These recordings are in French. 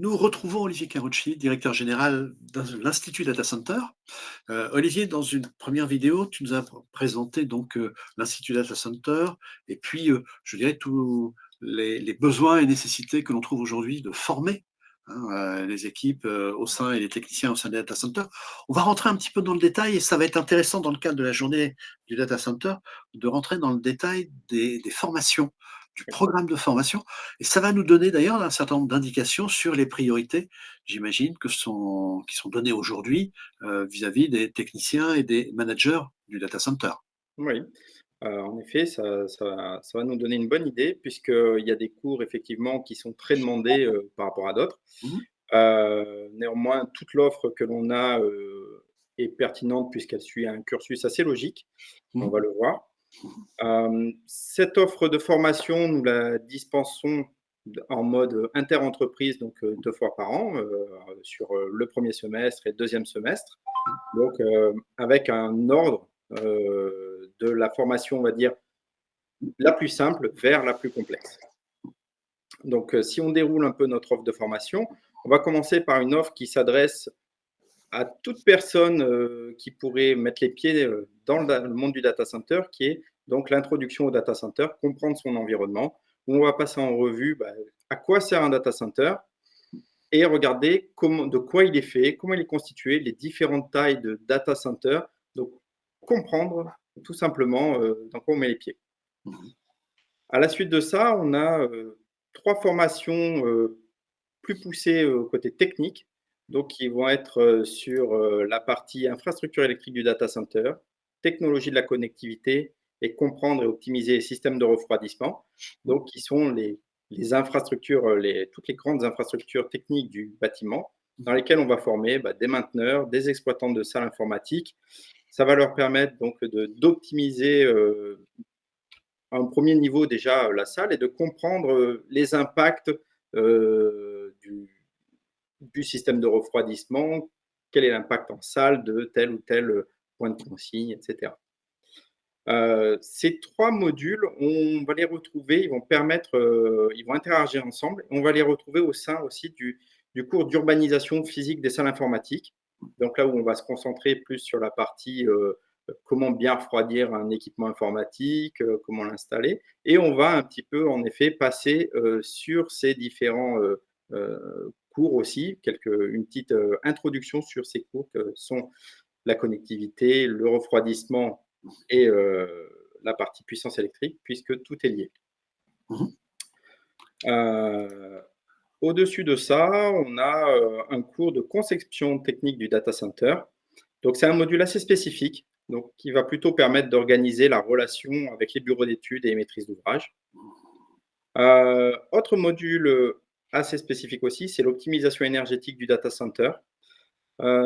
Nous retrouvons Olivier Carucci, directeur général de l'Institut Data Center. Olivier, dans une première vidéo, tu nous as présenté donc l'Institut Data Center et puis, je dirais, tous les besoins et nécessités que l'on trouve aujourd'hui de former les équipes au sein et les techniciens au sein des data centers. On va rentrer un petit peu dans le détail et ça va être intéressant dans le cadre de la journée du data center de rentrer dans le détail des formations, du programme de formation. Et ça va nous donner d'ailleurs un certain nombre d'indications sur les priorités, j'imagine, qui sont données aujourd'hui vis-à-vis des techniciens et des managers du data center. Oui, en effet, ça va nous donner une bonne idée puisqu'il y a des cours effectivement qui sont très demandés, par rapport à d'autres. Mhm. Néanmoins, toute l'offre que l'on a, est pertinente puisqu'elle suit un cursus assez logique, on Mhm. va le voir. Cette offre de formation, nous la dispensons en mode inter-entreprise, donc 2 fois par an, sur, le premier semestre et le 2e semestre. Donc, avec un ordre, de la formation, on va dire, la plus simple vers la plus complexe. Donc, si on déroule un peu notre offre de formation, on va commencer par une offre qui s'adresse à toute personne, qui pourrait mettre les pieds, dans le monde du data center, qui est donc l'introduction au data center, comprendre son environnement, où on va passer en revue, bah, à quoi sert un data center et regarder de quoi il est fait, comment il est constitué, les différentes tailles de data center, donc comprendre tout simplement, dans quoi on met les pieds. Mhm. À la suite de ça, on a, 3 formations, plus poussées, côté technique, donc qui vont être, sur, la partie infrastructure électrique du data center, technologie de la connectivité et comprendre et optimiser les systèmes de refroidissement. Donc qui sont les infrastructures, toutes les grandes infrastructures techniques du bâtiment dans lesquelles on va former, bah, des mainteneurs, des exploitants de salles informatiques. Ça va leur permettre donc d'optimiser, un premier niveau déjà, la salle et de comprendre, les impacts, heu, du du système de refroidissement. Quel est l'impact en salle de tel ou tel, point de consigne et cetera. Ces 3 modules, on va les retrouver, ils vont interagir ensemble. On va les retrouver au sein aussi du cours d'urbanisation physique des salles informatiques. Donc là où on va se concentrer plus sur la partie, comment bien refroidir un équipement informatique, comment l'installer et on va un petit peu en effet passer, sur ces différents, cours aussi, une petite, introduction sur ces cours que sont la connectivité, le refroidissement et la partie puissance électrique puisque tout est lié. Mhm. Heu, Au-dessus de ça, on a, un cours de conception technique du data center. Donc c'est un module assez spécifique, donc qui va plutôt permettre d'organiser la relation avec les bureaux d'études et les maîtrises d'ouvrage. Autre module, assez spécifique aussi, c'est l'optimisation énergétique du data center.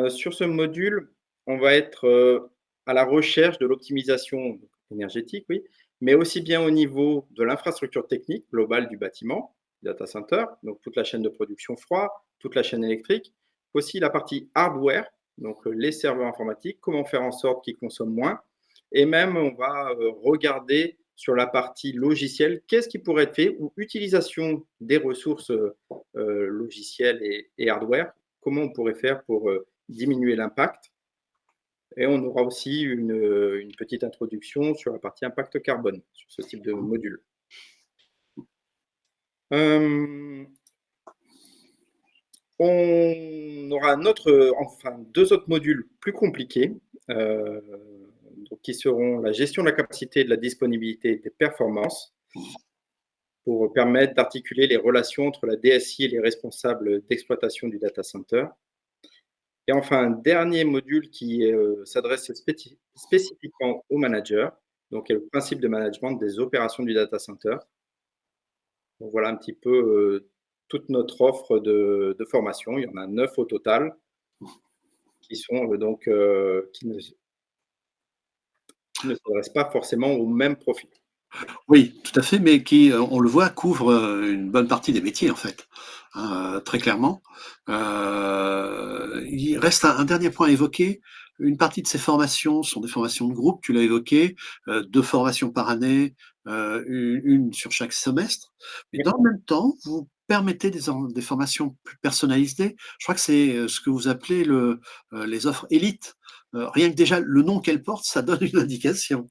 Sur ce module, on va être, à la recherche de l'optimisation énergétique, oui, mais aussi bien au niveau de l'infrastructure technique globale du bâtiment, data center, donc toute la chaîne de production froid, toute la chaîne électrique, aussi la partie hardware, donc les serveurs informatiques, comment faire en sorte qu'ils consomment moins et même on va, regarder sur la partie logicielle, qu'est-ce qui pourrait être fait ou utilisation des ressources, logicielles et hardware, comment on pourrait faire pour, diminuer l'impact et on aura aussi une petite introduction sur la partie impact carbone, sur ce type de module. Hem, on aura un autre, enfin 2 autres modules plus compliqués, heu, donc qui seront la gestion de la capacité, de la disponibilité et des performances pour permettre d'articuler les relations entre la DSI et les responsables d'exploitation du data center. Et enfin, un dernier module qui, s'adresse spécifiquement aux managers, donc le principe de management des opérations du data center. Donc voilà un petit peu, toute notre offre de formation. Il y en a 9 au total qui sont, qui ne s'adressent pas forcément au même profil. Oui, tout à fait, mais qui, on le voit, couvre une bonne partie des métiers en fait, très clairement. Il reste un dernier point à évoquer. Une partie de ces formations sont des formations de groupe, tu l'as évoqué, 2 formations par année, une sur chaque semestre. Mais Oui. dans le même temps, vous permettez des formations plus personnalisées. Je crois que c'est ce que vous appelez les offres élites. Rien que déjà le nom qu'elles portent, ça donne une indication.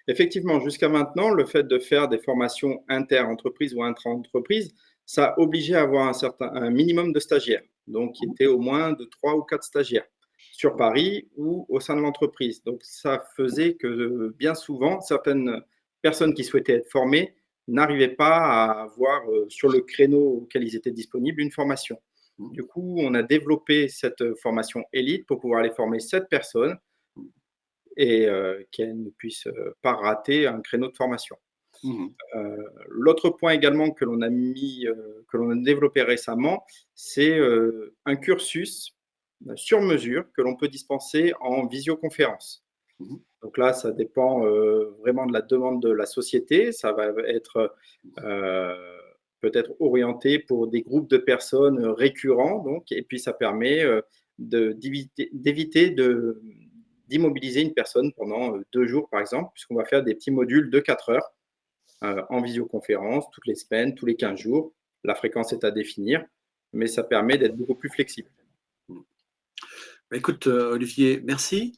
Effectivement, jusqu'à maintenant, le fait de faire des formations inter-entreprises ou intra-entreprises, ça obligeait à avoir un minimum de stagiaires, donc qui était au moins de 3 ou 4 stagiaires sur Paris ou au sein de l'entreprise. Donc ça faisait que bien souvent, certaines personnes qui souhaitaient être formées n'arrivaient pas à avoir sur le créneau auquel ils étaient disponibles une formation. Du coup, on a développé cette formation élite pour pouvoir aller former 7 personnes et qu'elles ne puissent pas rater un créneau de formation. Mmh. L'autre point également que l'on a développé récemment, c'est un cursus sur mesure que l'on peut dispenser en visioconférence. Mmh. Donc là, ça dépend vraiment de la demande de la société. Ça va être peut-être orienté pour des groupes de personnes récurrents, donc, et puis ça permet d'éviter d'immobiliser une personne pendant 2 jours, par exemple, puisqu'on va faire des petits modules de 4 heures en visioconférence toutes les semaines, tous les 15 jours. La fréquence est à définir, mais ça permet d'être beaucoup plus flexible. Bah, écoute, Olivier, merci.